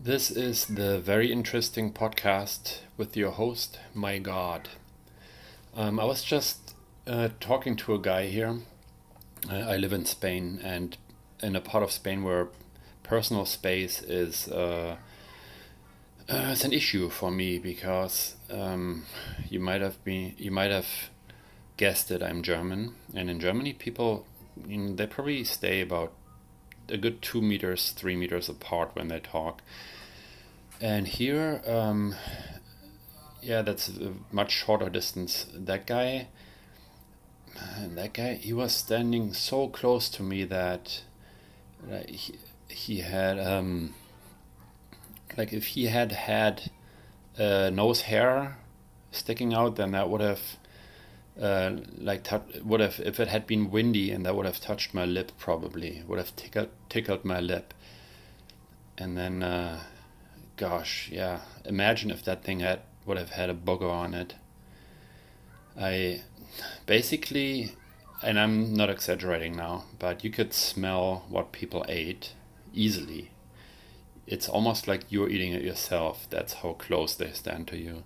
This is the very interesting podcast with your host, MyGod. I was just talking to a guy here. I live in Spain, and in a part of Spain where personal space is an issue for me because you might have guessed it. I'm German, and in Germany, people they probably stay about a good 2 meters, 3 meters apart when they talk. And here, yeah, that's a much shorter distance. That guy, he was standing so close to me that he had, like, if he had nose hair sticking out, then that would have, if it had been windy, and that would have touched my lip probably, would have tickled my lip. And then, gosh, yeah, imagine if that thing would have had a booger on it. I basically, and I'm not exaggerating now, but you could smell what people ate easily. It's almost like you're eating it yourself. That's how close they stand to you.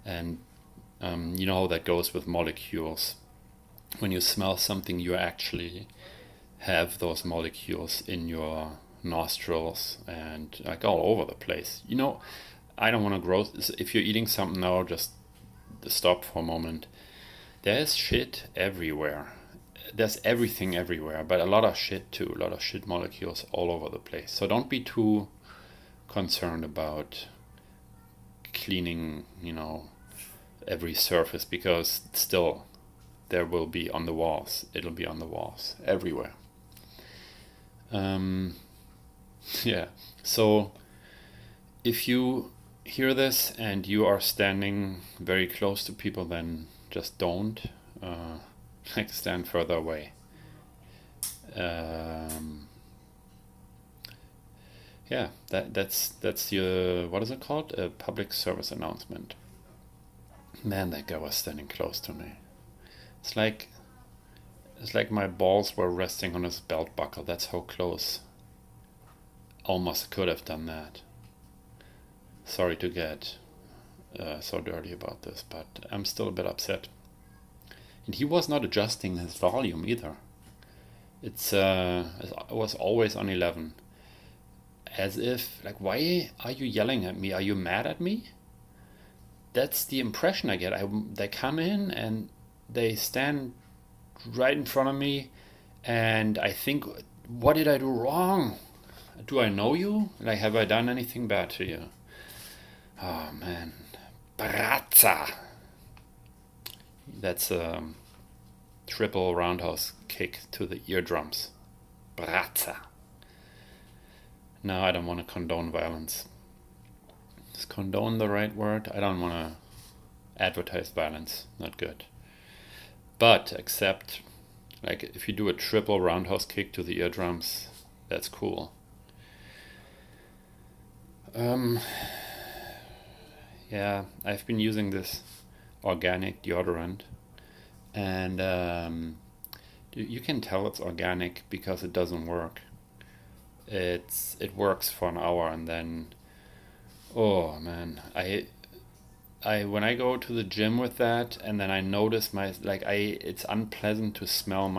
And you know how that goes with molecules. When you smell something, you actually have those molecules in your nostrils and like all over the place. I don't want to grow. If you're eating something now, just stop for a moment. There's shit everywhere. There's everything everywhere, but a lot of shit too. A lot of shit molecules all over the place. So don't be too concerned about cleaning, every surface, because still there will be on the walls. It'll be on the walls everywhere. Yeah. So if you hear this and you are standing very close to people, then just don't stand further away. Yeah, that's your, what is it called? A public service announcement. Man, that guy was standing close to me. It's like my balls were resting on his belt buckle. That's how close. Almost could have done that. Sorry to get so dirty about this, but I'm still a bit upset. And he was not adjusting his volume either. It was always on 11. As if, like, why are you yelling at me? Are you mad at me? That's the impression I get. They come in and they stand right in front of me, and I think, what did I do wrong? Do I know you? Like, have I done anything bad to you? Oh, man. Brazza. That's a triple roundhouse kick to the eardrums. Brazza. No, I don't want to condone violence. Is condone the right word? I don't want to advertise violence. Not good. But except, like, if you do a triple roundhouse kick to the eardrums, that's cool. Yeah, I've been using this organic deodorant, and you can tell it's organic because it doesn't work. It works for an hour, and then, oh man, I when I go to the gym with that, and then I notice it's unpleasant to smell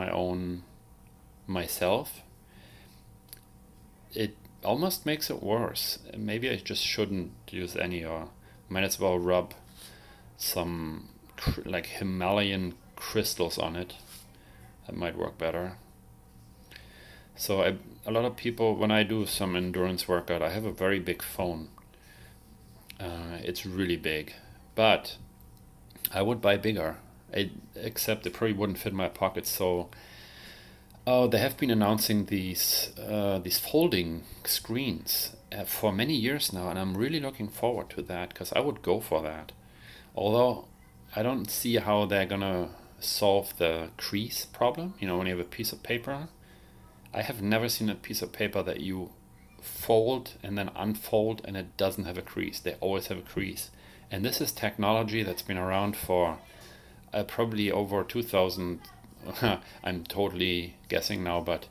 myself. It almost makes it worse. Maybe I just shouldn't use any, or might as well rub some like Himalayan crystals on it. That might work better. So a lot of people, when I do some endurance workout, I have a very big phone. It's really big, but I would buy bigger. Except it probably wouldn't fit my pocket. So, they have been announcing these folding screens for many years now, and I'm really looking forward to that because I would go for that. Although I don't see how they're gonna solve the crease problem. When you have a piece of paper. I have never seen a piece of paper that you fold and then unfold and it doesn't have a crease. They always have a crease. And this is technology that's been around for probably over 2000, I'm totally guessing now, but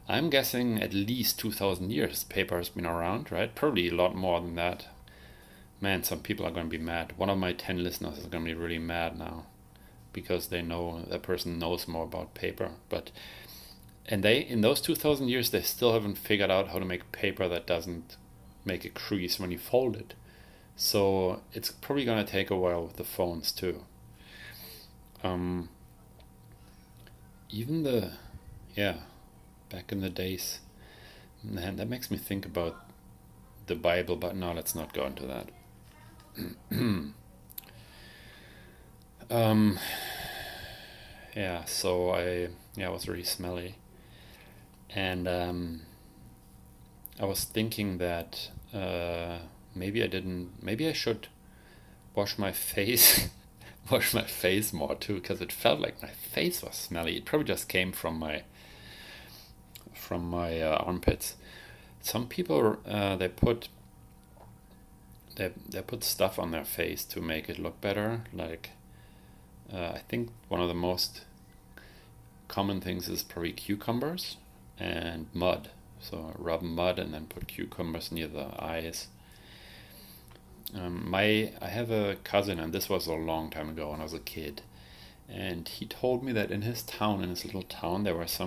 I'm guessing at least 2000 years paper has been around, right? Probably a lot more than that. Man, some people are going to be mad. One of my 10 listeners is going to be really mad now because they know that person knows more about paper. And they, in those 2000 years, they still haven't figured out how to make paper that doesn't make a crease when you fold it. So it's probably going to take a while with the phones too. Um, even back in the days, man, that makes me think about the Bible, but no, let's not go into that. um, so I was really smelly, and I was thinking that maybe I should wash my face, wash my face more too, because it felt like my face was smelly. It probably just came from my armpits. Some people they put stuff on their face to make it look better. Like I think one of the most common things is probably cucumbers and mud. So rub mud and then put cucumbers near the eyes. I have a cousin, and this was a long time ago when I was a kid, and he told me that in his little town, there was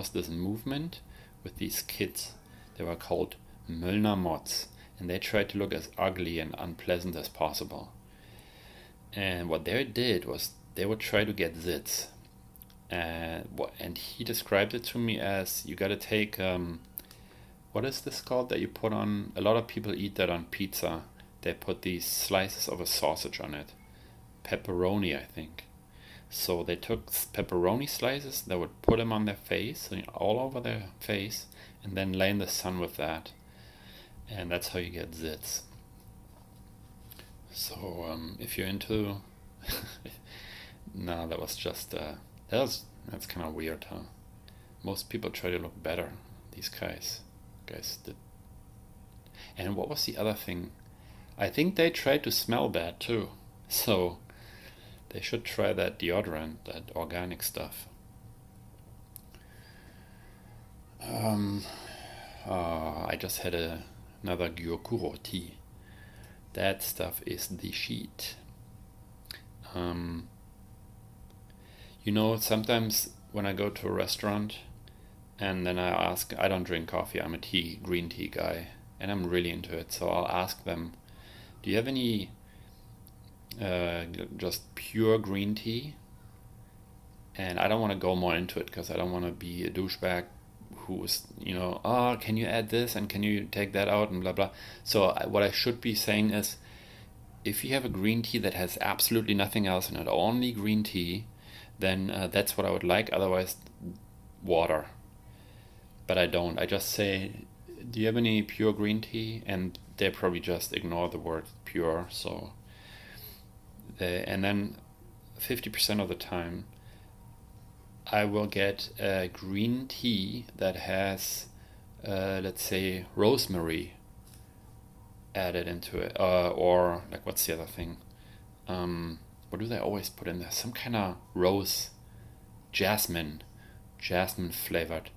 this movement with these kids. They were called Möllner Mods, and they tried to look as ugly and unpleasant as possible. And what they did was they would try to get zits. And he described it to me as, you gotta take, what is this called that you put on? A lot of people eat that on pizza. They put these slices of a sausage on it. Pepperoni, I think. So they took pepperoni slices, they would put them on their face, all over their face, and then lay in the sun with that. And that's how you get zits. So if you're into... No, that was just... that's kind of weird, huh? Most people try to look better. These guys did. And what was the other thing? I think they tried to smell bad too. So they should try that deodorant, that organic stuff. I just had another Gyokuro tea. That stuff is the shit. Sometimes when I go to a restaurant and then I don't drink coffee, I'm a green tea guy, and I'm really into it. So I'll ask them, do you have any just pure green tea? And I don't want to go more into it because I don't want to be a douchebag who's, can you add this and can you take that out and blah, blah. So what I should be saying is, if you have a green tea that has absolutely nothing else in it, only green tea, then that's what I would like. Otherwise, water. But I don't. I just say, do you have any pure green tea? And they probably just ignore the word pure. And then 50% of the time, I will get a green tea that has, let's say, rosemary added into it. Or, like, what's the other thing? What do they always put in there? Some kind of jasmine flavored.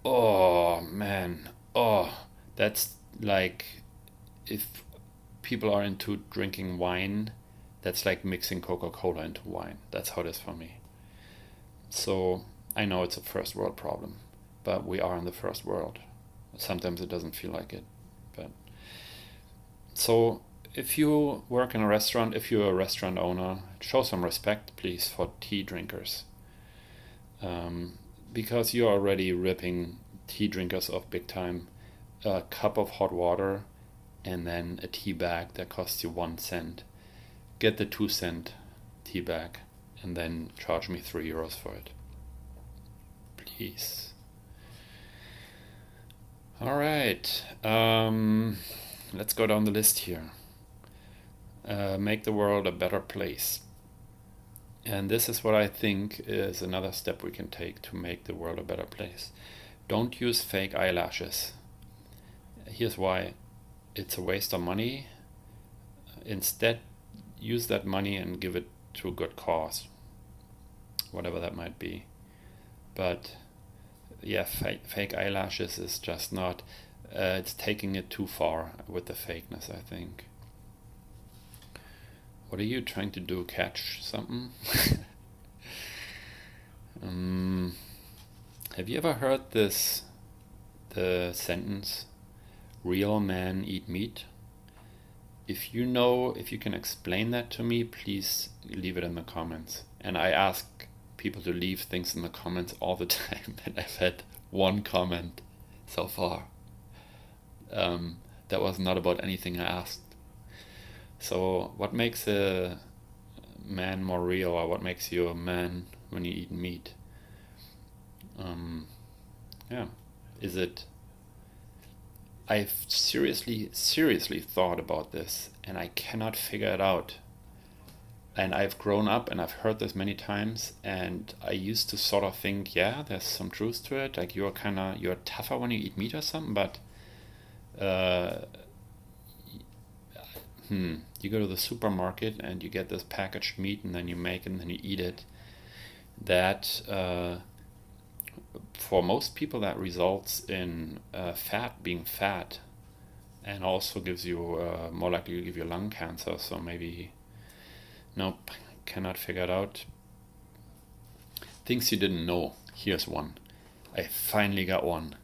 Oh, man. Oh, that's like, if people are into drinking wine, that's like mixing Coca-Cola into wine. That's how it is for me. So I know it's a first world problem, but we are in the first world. Sometimes it doesn't feel like it. But so if you work in a restaurant, if you're a restaurant owner, show some respect, please, for tea drinkers. Because you're already ripping tea drinkers off big time. A cup of hot water and then a tea bag that costs you 1 cent. Get the 2-cent tea bag and then charge me €3 for it. Please. All right. Let's go down the list here. Make the world a better place. And this is what I think is another step we can take to make the world a better place. Don't use fake eyelashes. Here's why. It's a waste of money. Instead, use that money and give it to a good cause. Whatever that might be. But yeah, fake eyelashes is just not. It's taking it too far with the fakeness, I think. What are you trying to do? Catch something? Have you ever heard the sentence, real men eat meat? If you can explain that to me, please leave it in the comments. And I ask people to leave things in the comments all the time, and I've had one comment so far. That was not about anything I asked. So, what makes a man more real, or what makes you a man when you eat meat? Yeah, is it? I've seriously thought about this, and I cannot figure it out. And I've grown up and I've heard this many times, and I used to sort of think, yeah, there's some truth to it. Like you're tougher when you eat meat or something, but you go to the supermarket and you get this packaged meat, and then you make it and then you eat it. That for most people that results in fat being fat, and also gives you more likely to give you lung cancer. So maybe, nope, cannot figure it out. Things you didn't know. Here's one. I finally got one,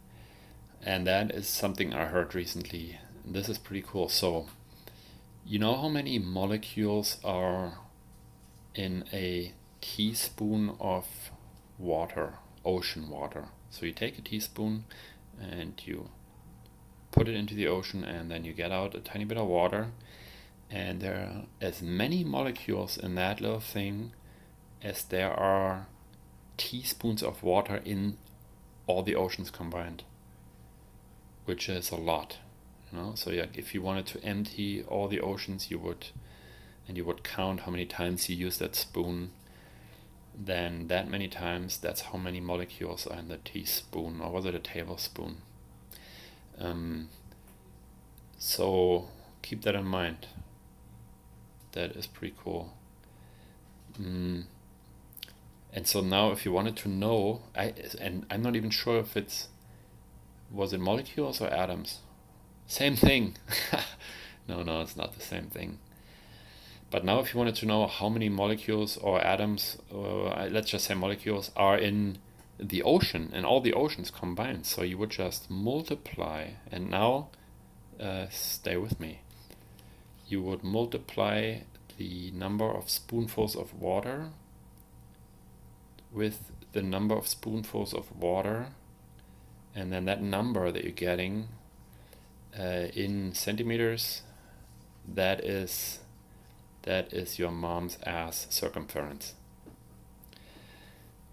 and that is something I heard recently. This is pretty cool. So, you know how many molecules are in a teaspoon of water, ocean water? So you take a teaspoon and you put it into the ocean, and then you get out a tiny bit of water, and there are as many molecules in that little thing as there are teaspoons of water in all the oceans combined, which is a lot. So yeah, if you wanted to empty all the oceans, you would count how many times you use that spoon, then that many times, that's how many molecules are in the teaspoon, or was it a tablespoon? So keep that in mind. That is pretty cool. And so now, if you wanted to know, I'm not even sure if was it molecules or atoms? Same thing. No, it's not the same thing. But now, if you wanted to know how many molecules or atoms, let's just say molecules, are in the ocean, and all the oceans combined, so you would just multiply, and now, stay with me. You would multiply the number of spoonfuls of water with the number of spoonfuls of water, and then that number that you're getting in centimeters, that is your mom's ass circumference.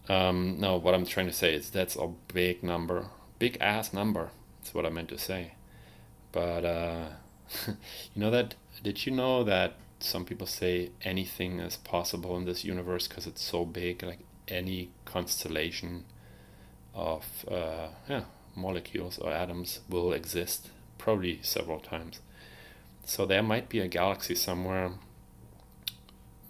No, what I'm trying to say is that's a big number, big ass number. That's what I meant to say. But did you know that some people say anything is possible in this universe because it's so big, like any constellation of molecules or atoms will exist, probably several times. So there might be a galaxy somewhere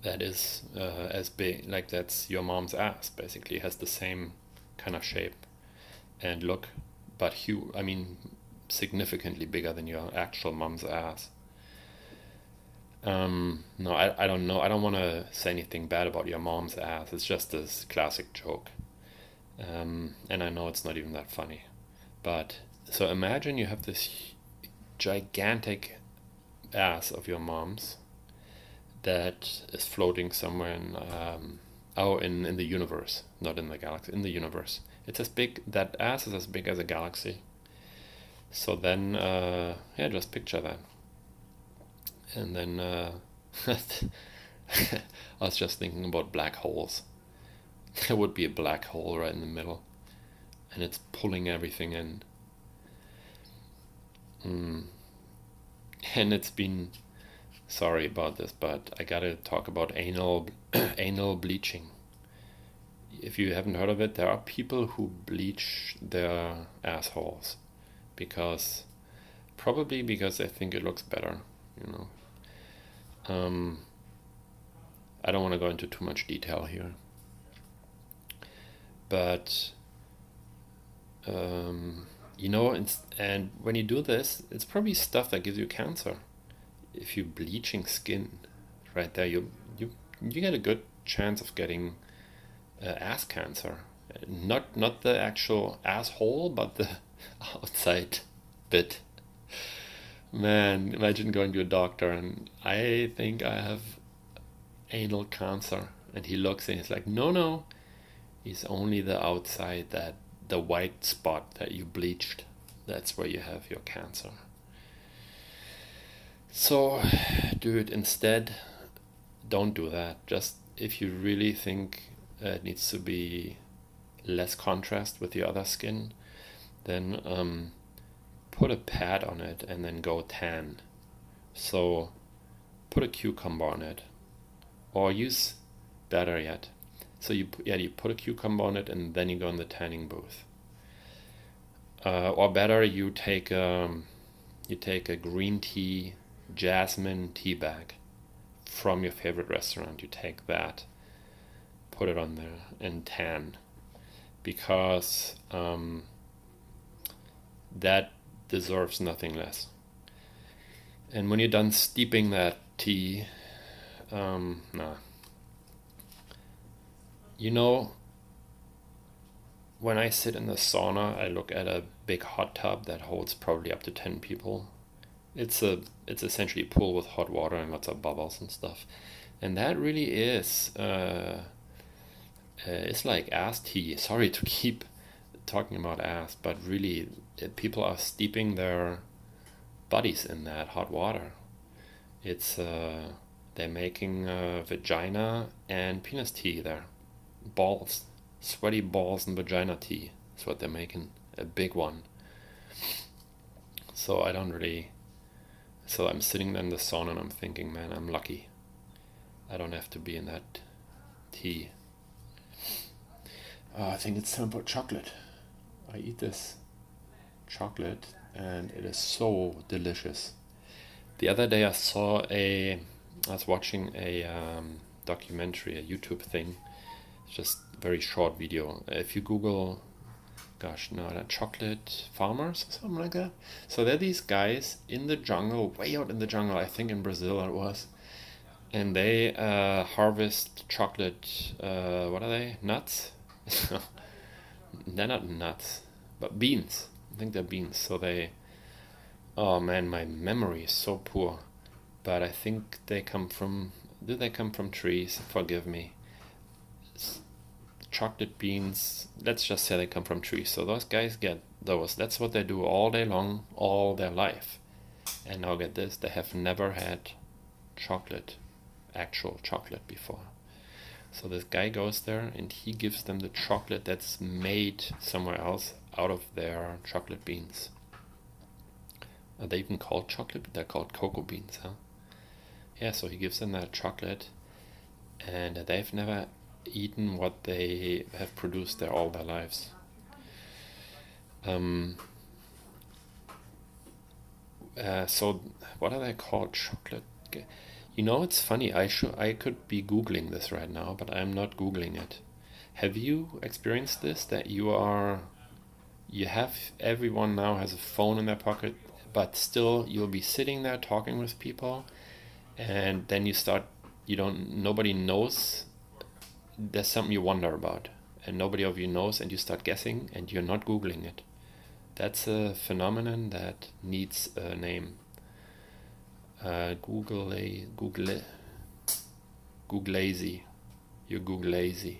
that is as big, like that's your mom's ass, basically. It has the same kind of shape and look, but significantly bigger than your actual mom's ass. No, I don't know. I don't want to say anything bad about your mom's ass. It's just this classic joke. And I know it's not even that funny. But, so imagine you have this gigantic ass of your mom's that is floating somewhere in the universe, not in the galaxy, in the universe. It's as big, that ass is as big as a galaxy. So then, just picture that. And then, I was just thinking about black holes. There would be a black hole right in the middle, and it's pulling everything in. And it's been, sorry about this, but I gotta talk about anal bleaching. If you haven't heard of it, there are people who bleach their assholes probably because they think it looks better, I don't want to go into too much detail here, but And when you do this, it's probably stuff that gives you cancer. If you're bleaching skin, right there, you get a good chance of getting ass cancer. Not the actual asshole, but the outside bit. Man, imagine going to a doctor and I think I have anal cancer, and he looks and he's like, no, no, it's only the outside, that the white spot that you bleached. That's where you have your cancer. So, dude, instead, don't do that. Just if you really think it needs to be less contrast with your other skin, then put a pad on it and then go tan. So put a cucumber on it, or use, better yet, so you put a cucumber on it and then you go in the tanning booth. Or better, you take a green tea jasmine tea bag from your favorite restaurant. You take that, put it on there, and tan, because that deserves nothing less. And when you're done steeping that tea, you know, when I sit in the sauna, I look at a big hot tub that holds probably up to 10 people. It's essentially a pool with hot water and lots of bubbles and stuff. And that really is, it's like ass tea. Sorry to keep talking about ass, but really, people are steeping their bodies in that hot water. It's they're making vagina and penis tea there. Balls, sweaty balls and vagina tea. That's what they're making. A big one. So I'm sitting there in the sauna and I'm thinking, man, I'm lucky. I don't have to be in that tea. I think it's time for chocolate. I eat this chocolate and it is so delicious. The other day I was watching a documentary, a YouTube thing, just very short video. If you Google, chocolate farmers or something like that. So there are these guys in the jungle, way out in the jungle, I think in Brazil it was, and they harvest chocolate, what are they, nuts? They're not nuts, but beans. I think they're beans. So oh man, my memory is so poor, but I think they come from trees? Forgive me. Chocolate beans, let's just say they come from trees. So those guys get those. That's what they do all day long, all their life. And now get this, they have never had actual chocolate before. So this guy goes there and he gives them the chocolate that's made somewhere else out of their chocolate beans. Are they even called chocolate? They're called cocoa beans, huh? Yeah, so he gives them that chocolate, and they've never eaten what they have produced there all their lives. So what are they called? Chocolate. It's funny. I could be Googling this right now, but I'm not Googling it. Have you experienced this? That everyone now has a phone in their pocket, but still you'll be sitting there talking with people, and then nobody knows. There's something you wonder about, and nobody of you knows, and you start guessing, and you're not Googling it. That's a phenomenon that needs a name. Googlazy. You're Googlazy,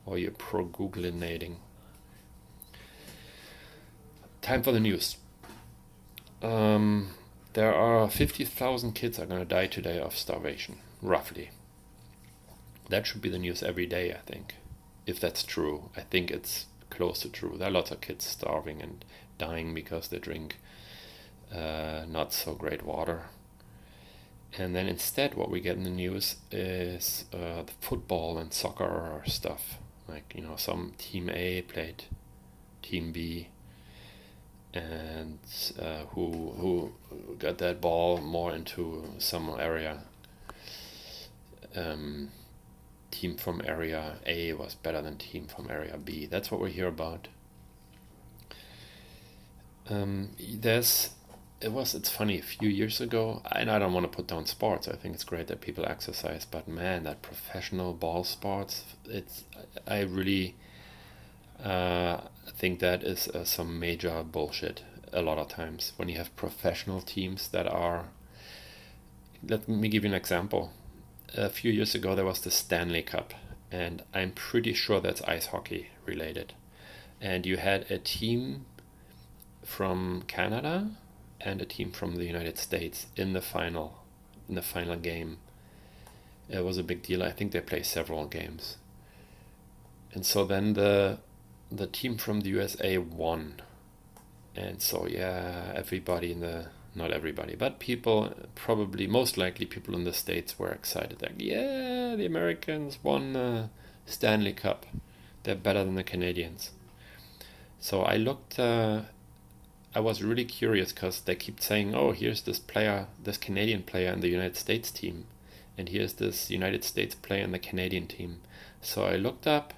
or you're pro-Googlinating. Time for the news. There are 50,000 kids are going to die today of starvation, roughly. That should be the news every day, I think. If that's true, I think it's close to true. There are lots of kids starving and dying because they drink not so great water. And then instead what we get in the news is the football and soccer stuff. Like, some Team A played Team B, and who got that ball more into some area. Team from area A was better than team from area B. That's what we hear about. There's it's funny, a few years ago, and I don't want to put down sports. I think it's great that people exercise, but man, that professional ball sports, I really think that is some major bullshit a lot of times when you have professional teams that are. Let me give you an example. A few years ago, there was the Stanley Cup, and I'm pretty sure that's ice hockey related. And you had a team from Canada and a team from the United States in the final game. It was a big deal. I think they played several games. And so then the team from the USA won. And so yeah, everybody not everybody, but people, probably most likely people in the States were excited. Like, yeah, the Americans won the Stanley Cup. They're better than the Canadians. So I looked, I was really curious because they keep saying, oh, here's this player, this Canadian player in the United States team. And here's this United States player in the Canadian team. So I looked up,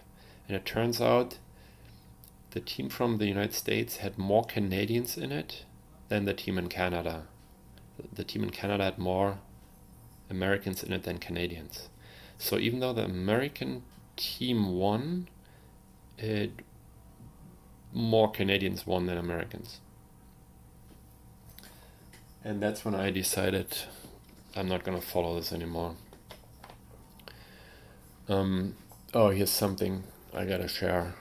and it turns out the team from the United States had more Canadians in it than the team in Canada. The team in Canada had more Americans in it than Canadians. So even though the American team won, more Canadians won than Americans. And that's when I decided I'm not going to follow this anymore. Oh, here's something I gotta share.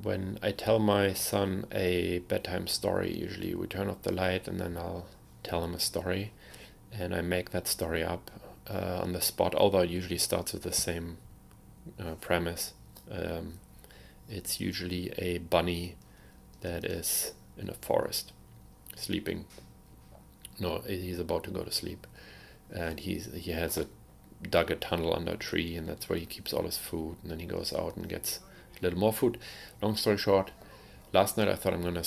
When I tell my son a bedtime story, usually we turn off the light and then I'll tell him a story, and I make that story up on the spot, although it usually starts with the same premise. It's usually a bunny that is in a forest sleeping. No, he's about to go to sleep, and he has dug a tunnel under a tree, and that's where he keeps all his food, and then he goes out and gets a little more food. Long story short, last night I thought I'm going to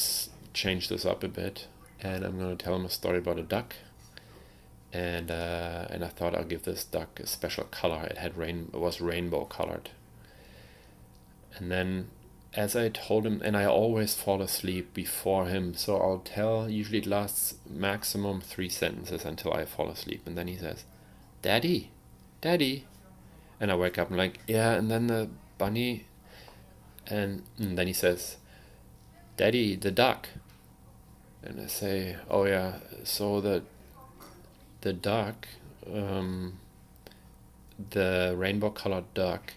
change this up a bit, and I'm going to tell him a story about a duck, and I thought I'll give this duck a special color. It was rainbow colored. And then as I told him, and I always fall asleep before him, so I'll tell, usually it lasts maximum 3 sentences until I fall asleep, and then he says, Daddy, Daddy, and I wake up and I'm like, yeah, and then the bunny, and then he says, Daddy, the duck, and I say, oh yeah, so the duck, the rainbow colored duck.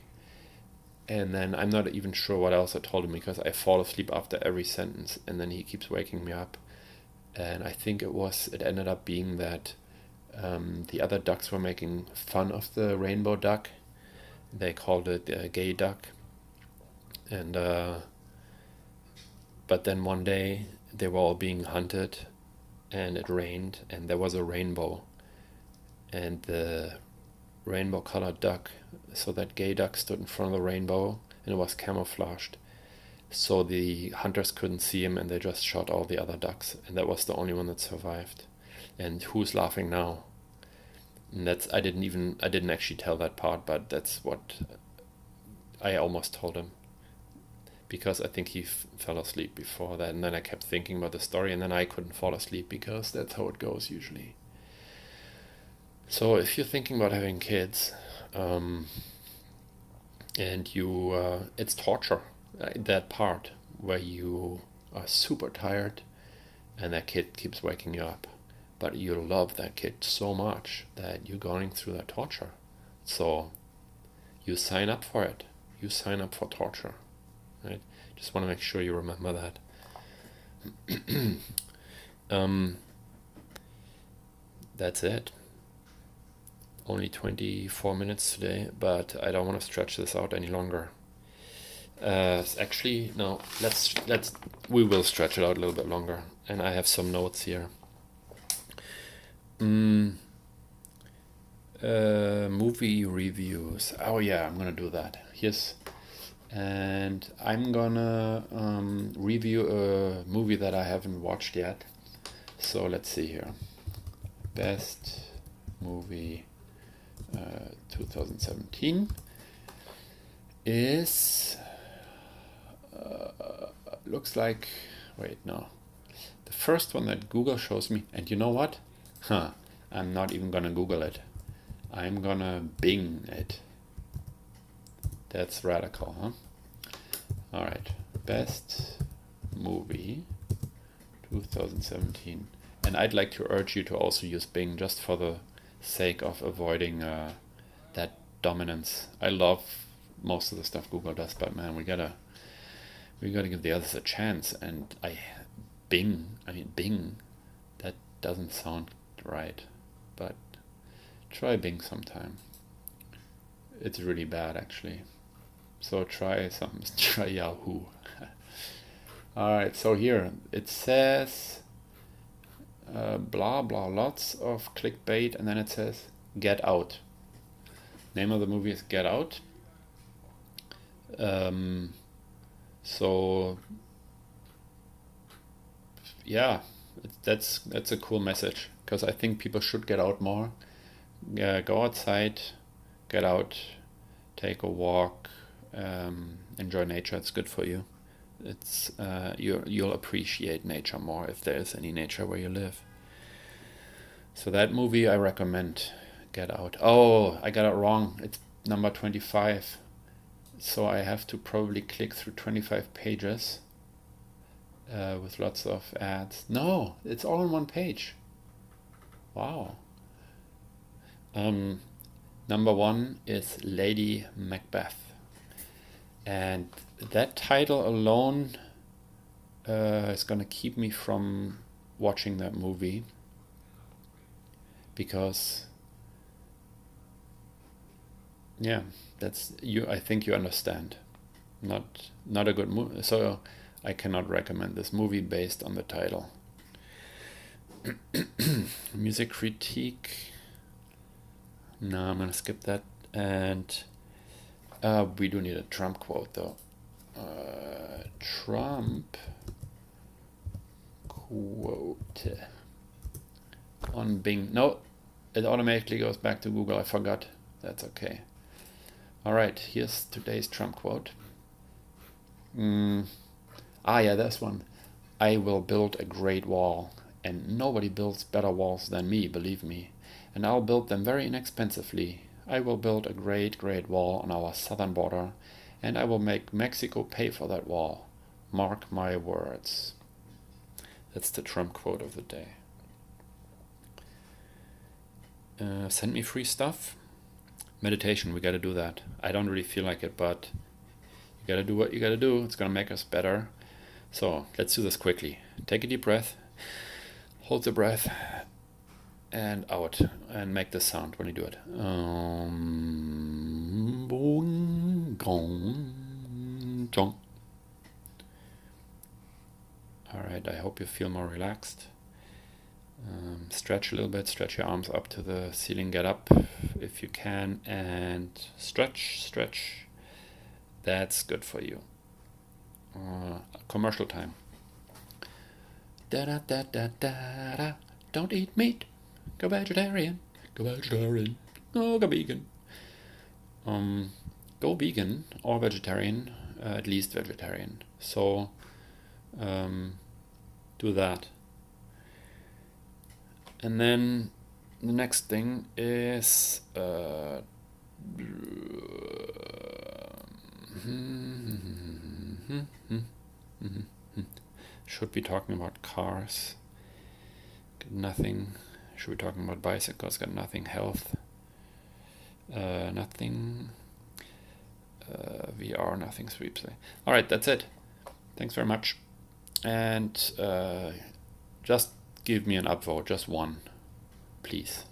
And then I'm not even sure what else I told him, because I fall asleep after every sentence, and then he keeps waking me up. And I think it ended up being that the other ducks were making fun of the rainbow duck. They called it a gay duck. And but then one day they were all being hunted, and it rained, and there was a rainbow. And the rainbow colored duck, so that gay duck stood in front of the rainbow, and it was camouflaged, so the hunters couldn't see him, and they just shot all the other ducks, and that was the only one that survived. And who's laughing now? And I didn't actually tell that part, but that's what I almost told him, because I think he fell asleep before that, and then I kept thinking about the story, and then I couldn't fall asleep, because that's how it goes usually. So if you're thinking about having kids, and it's torture, that part where you are super tired and that kid keeps waking you up, but you love that kid so much that you're going through that torture. So you sign up for it. You sign up for torture, right? Just want to make sure you remember that. That's it. Only 24 minutes today, but I don't want to stretch this out any longer. Actually, no, we will stretch it out a little bit longer, and I have some notes here. Movie reviews. Oh yeah, I'm gonna do that. And I'm gonna review a movie that I haven't watched yet. So let's see here. Best movie 2017 is looks like Wait, no. The first one that Google shows me, and you know what? I'm not even gonna Google it. I'm gonna Bing it. That's radical, huh? Alright, best movie 2017. And I'd like to urge you to also use Bing just for the sake of avoiding that dominance. I love most of the stuff Google does, but man, we gotta give the others a chance. And Bing, that doesn't sound right, but try Bing sometime. It's really bad actually. So try Yahoo. Alright, so here it says blah blah, lots of clickbait, and then it says Get Out. Name of the movie is Get Out. So yeah, that's a cool message, because I think people should get out more. Go outside, get out, take a walk, enjoy nature. It's good for you. It's you'll appreciate nature more if there is any nature where you live. So that movie I recommend, Get Out. Oh, I got it wrong. It's number 25. So I have to probably click through 25 pages with lots of ads. No, it's all on one page. Wow. Number 1 is Lady Macbeth. And that title alone is going to keep me from watching that movie, because yeah, that's you. I think you understand. Not a good movie. So I cannot recommend this movie based on the title. Music critique. No, I'm gonna skip that. And we do need a Trump quote though. Trump quote on Bing. No, it automatically goes back to Google. I forgot. That's okay. All right, here's today's Trump quote. Yeah, that's one. I will build a great wall, and nobody builds better walls than me, believe me. And I'll build them very inexpensively. I will build a great, great wall on our southern border, and I will make Mexico pay for that wall. Mark my words. That's the Trump quote of the day. Send me free stuff. Meditation, we gotta do that. I don't really feel like it, but you gotta do what you gotta do. It's gonna make us better. So let's do this quickly. Take a deep breath, hold the breath, and out, and make the sound when you do it. Alright, I hope you feel more relaxed. Stretch a little bit, stretch your arms up to the ceiling, get up if you can, and stretch. That's good for you. Commercial time. Da da da da da da. Don't eat meat. Go vegetarian. Go vegetarian. Oh, go vegan. Go vegan or vegetarian. At least vegetarian. So do that. And then the next thing is should be talking about cars. Got nothing. Should be talking about bicycles. Got nothing. Health. Nothing. VR. Nothing. 3play. All right, that's it. Thanks very much. And just give me an upvote, just one, please.